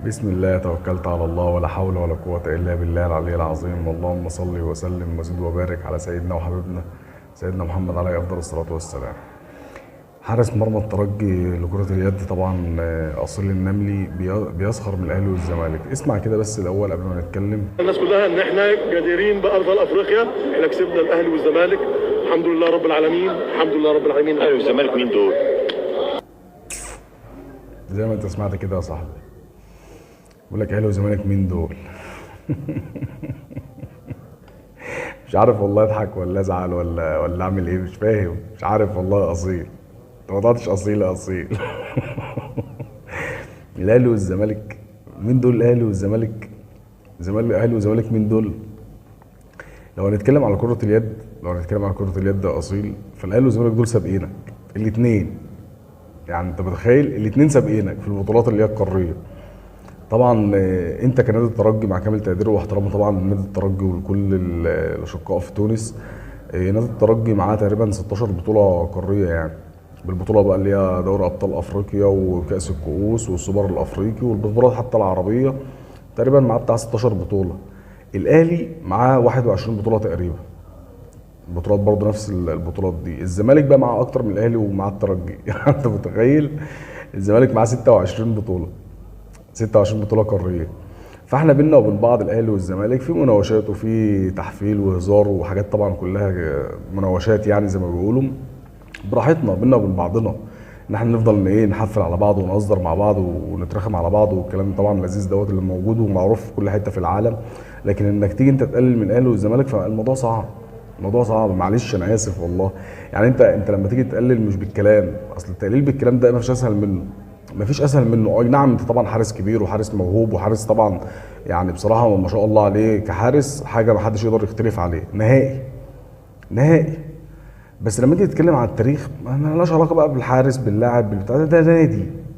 بسم الله توكلت على الله ولا حول ولا قوة إلا بالله العلي العظيم. اللهم صل وسلم وزد وبارك على سيدنا وحبيبنا سيدنا محمد عليه أفضل الصلاة والسلام. حارس مرمى الترجي لكرة اليد طبعا أصيل النملي بيسخر من الأهلي والزمالك. اسمع كده بس الأول قبل ما نتكلم. الناس كلها إن إحنا جديرين بأفضل أفريقيا، إحنا كسبنا الأهلي والزمالك الحمد لله رب العالمين، الحمد لله رب العالمين. الأهلي والزمالك مين دول؟ زي ما أنت سمعت كده يا صاحبي، بقول لك اهلي وزمالك مين دول؟ مش عارف والله اضحك ولا ازعل ولا اعمل ايه، مش فاهم، مش عارف والله. اصيل انت ما طلعتش اصيل يا اصيل. الاهلي والزمالك مين دول؟ الاهلي والزمالك اهلي وزمالك مين دول؟ لو هنتكلم على كرة اليد، يا اصيل، فالاهلي والزمالك دول سابقينك الاثنين. يعني انت متخيل الاثنين سابقينك في البطولات اللي هي القاريه. طبعا انت كنادي الترجي مع كامل تقديره واحترامه طبعا لنادي الترجي ولكل الاشقاء في تونس، نادي الترجي معاه تقريبا 16 بطوله قاريه، يعني بالبطوله بقى اللي هي دوري ابطال افريقيا وكاس الكؤوس والسوبر الافريقي والبطولات حتى العربيه، تقريبا معاه بتاع 16 بطوله. الاهلي معاه 21 بطوله تقريبا، البطولات برضه نفس البطولات دي. الزمالك بقى معاه اكتر من الاهلي ومعاه الترجي. يعني انت متخيل الزمالك معاه 26 بطوله، 26 بطوله قاريه. فاحنا بينا وبين بعض الاهلي والزمالك في مناوشات وفي تحفيل وهزار وحاجات طبعا كلها مناوشات، يعني زي ما بيقولوا براحتنا بينا وبين بعضنا، ان احنا نفضل ايه نحفل على بعض ونهزر مع بعض ونترخم على بعض، والكلام طبعا لذيذ دوت اللي موجود ومعروف في كل حته في العالم. لكن انك تيجي انت تقلل من الاهلي والزمالك فالموضوع صعب، الموضوع صعب. معلش انا اسف والله. يعني انت لما تيجي تقلل مش بالكلام، اصل التقليل بالكلام ده مفيش اسهل منه، مفيش اسهل منه. اي نعم انت طبعا حارس كبير وحارس موهوب وحارس طبعا يعني بصراحه ما شاء الله عليه كحارس، حاجه ما حدش يقدر يختلف عليه نهائي. بس لما تيجي تتكلم عن التاريخ ما لهاش علاقه بقى بالحارس باللاعب بالبتاع ده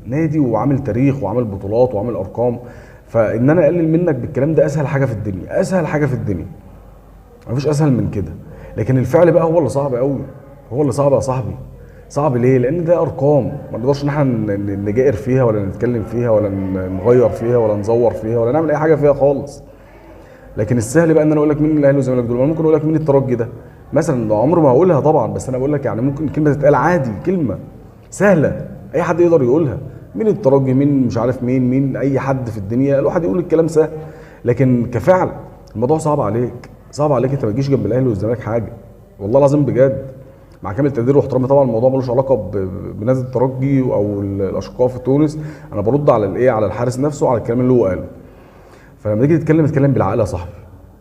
نادي وعامل تاريخ وعامل بطولات وعامل ارقام. فان انا اقلل منك بالكلام ده اسهل حاجه في الدنيا، مفيش اسهل من كده. لكن الفعل بقى هو اللي صعب قوي، هو اللي صعب يا صاحبي. صعب ليه؟ لان ده ارقام ما نقدرش ان احنا نجائر فيها ولا نتكلم فيها ولا نغير فيها ولا نزور فيها ولا نعمل اي حاجه فيها خالص. لكن السهل بقى ان انا اقول لك مين الاهلي والزمالك دول، ممكن اقول لك مين الترجي ده مثلا، عمري ما هقولها طبعا، بس انا بقول لك يعني ممكن كلمه تتقال عادي، كلمه سهله اي حد يقدر يقولها. مين الترجي، مين مش عارف مين اي حد في الدنيا الواحد يقول الكلام سهل. لكن كفعل الموضوع صعب عليك. انت ما تجيش جنب الاهلي والزمالك حاجه، والله العظيم بجد مع كامل تقديري واحترامي. طبعا الموضوع ملوش علاقه بنادي الترجي او الاشقاء في تونس، انا برد على على الحارس نفسه على الكلام اللي هو قاله. فلما تيجي تتكلم اتكلم بالعقل يا صاحبي،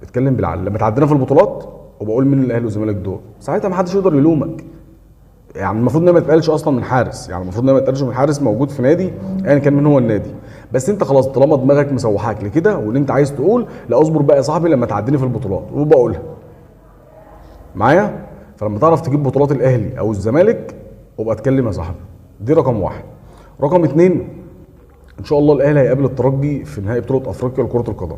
اتكلم بالعقل. لما تعدينا في البطولات وبقول مين الاهلي والزمالك دول، ساعتها ما حدش يقدر يلومك. يعني المفروض ان ما يتقالش اصلا من حارس، من حارس موجود في نادي ايا كان من هو النادي. بس انت خلاص طالما دماغك مسوحاك لكده وان انت عايز تقول لا اصبر بقى يا صاحبي لما تعديني في البطولات وبقولها معايا. فلما تعرف تجيب بطولات الاهلي او الزمالك وابقى اتكلم يا صاحبي. دي رقم واحد. رقم اتنين، ان شاء الله الاهلي هيقابل الترجي في نهائي بطوله افريقيا لكره القدم،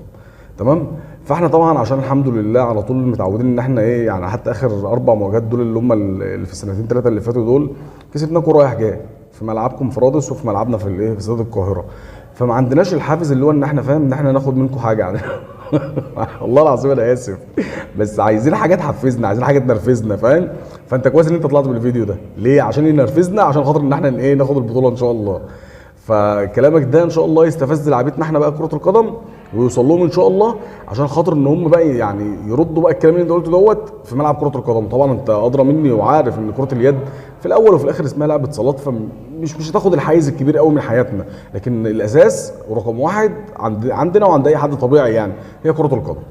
تمام. فاحنا طبعا عشان الحمد لله على طول متعودين ان احنا يعني حتى اخر 4 مواجهات دول اللي هم اللي في السنتين 3 اللي فاتوا دول كسبناكم رايح جاي في ملعبكم في رادس وفي ملعبنا في استاد القاهره. فما عندناش الحافز اللي هو ان احنا فاهم ان احنا ناخد منكم حاجه يعني. والله العظيم انا اسف، بس عايزين حاجه تحفزنا، عايزين حاجه تنرفزنا، فاهم. فانت كويس ان انت طلعت بالفيديو ده ليه؟ عشان ينرفزنا، عشان خاطر ان احنا ناخد البطوله ان شاء الله. فكلامك ده ان شاء الله يستفز لعيبتنا احنا بقى كره القدم ويوصل لهم ان شاء الله، عشان خاطر ان هم بقى يعني يردوا بقى الكلام اللي انت قلته دوت في ملعب كره القدم. طبعا انت ادرى مني وعارف ان كره اليد في الاول وفي الاخر اسمها لعبه صالات، فمش هتاخد الحيز الكبير قوي من حياتنا. لكن الاساس ورقم واحد عندنا وعند اي حد طبيعي يعني هي كره القدم.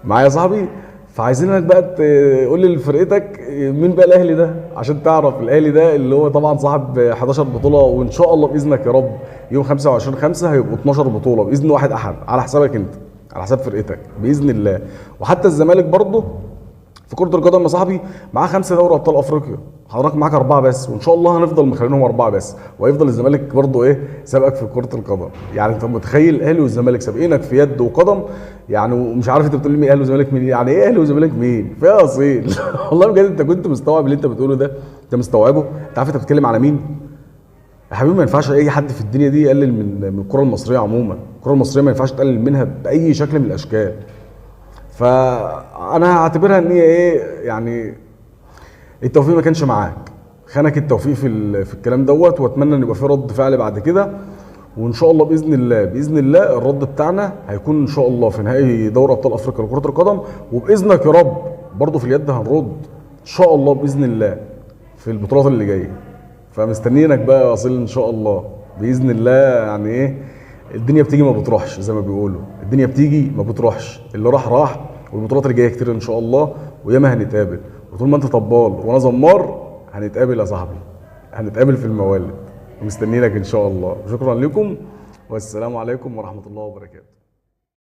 معايا يا صاحبي؟ فعايزينك بقى تقول لي لفرقتك مين بقى الاهلي ده، عشان تعرف الاهلي ده اللي هو طبعا صاحب 11 بطوله، وان شاء الله باذنك يا رب يوم 25/5 هيبقوا 12 بطوله باذن واحد احد على حسابك انت، على حساب فرقتك باذن الله. وحتى الزمالك برضه في كره القدم يا صاحبي معاه 5 دوري ابطال افريقيا، حضرتك معاك 4 بس، وان شاء الله هنفضل مخلينهم 4 بس، وهيفضل الزمالك برضه سابقك في كره القدم. يعني انت متخيل الاهلي والزمالك سابقينك في يد وقدم يعني، ومش عارف انت بتقول لي مين اهلي وزمالك مين؟ يعني ايه اهلي وزمالك مين؟ فيها اصيل. والله بجد انت كنت مستوعب اللي انت بتقوله ده؟ انت مستوعبه؟ انت عارف انت بتتكلم على مين؟ يا حبيبي ما ينفعش اي حد في الدنيا دي يقلل من الكره المصريه عموما. الكره المصريه ما ينفعش تقلل منها باي شكل من الاشكال. فانا هعتبرها ان هي ايه يعني، التوفيق ما كانش معاك، خانك التوفيق في الكلام دوت. واتمنى ان يبقى في رد فعل بعد كده، وان شاء الله باذن الله الرد بتاعنا هيكون ان شاء الله في نهائي دوري ابطال افريقيا لكره القدم، وباذنك يا رب برضه في اليد هنرد ان شاء الله باذن الله في البطولات اللي جايه. فمستنيينك بقى يا اصيل ان شاء الله باذن الله. يعني ايه، الدنيا بتيجي ما بتروحش زي ما بيقولوا، الدنيا بتيجي ما بتروحش، اللي راح راح، والبطولات اللي جايه كتير ان شاء الله، وياما هنتقابل. وطول ما انت طبال وانا زمار هنتقابل يا صاحبي، هنتقابل في الموالد، ومستنيينك ان شاء الله. شكرا لكم والسلام عليكم ورحمه الله وبركاته.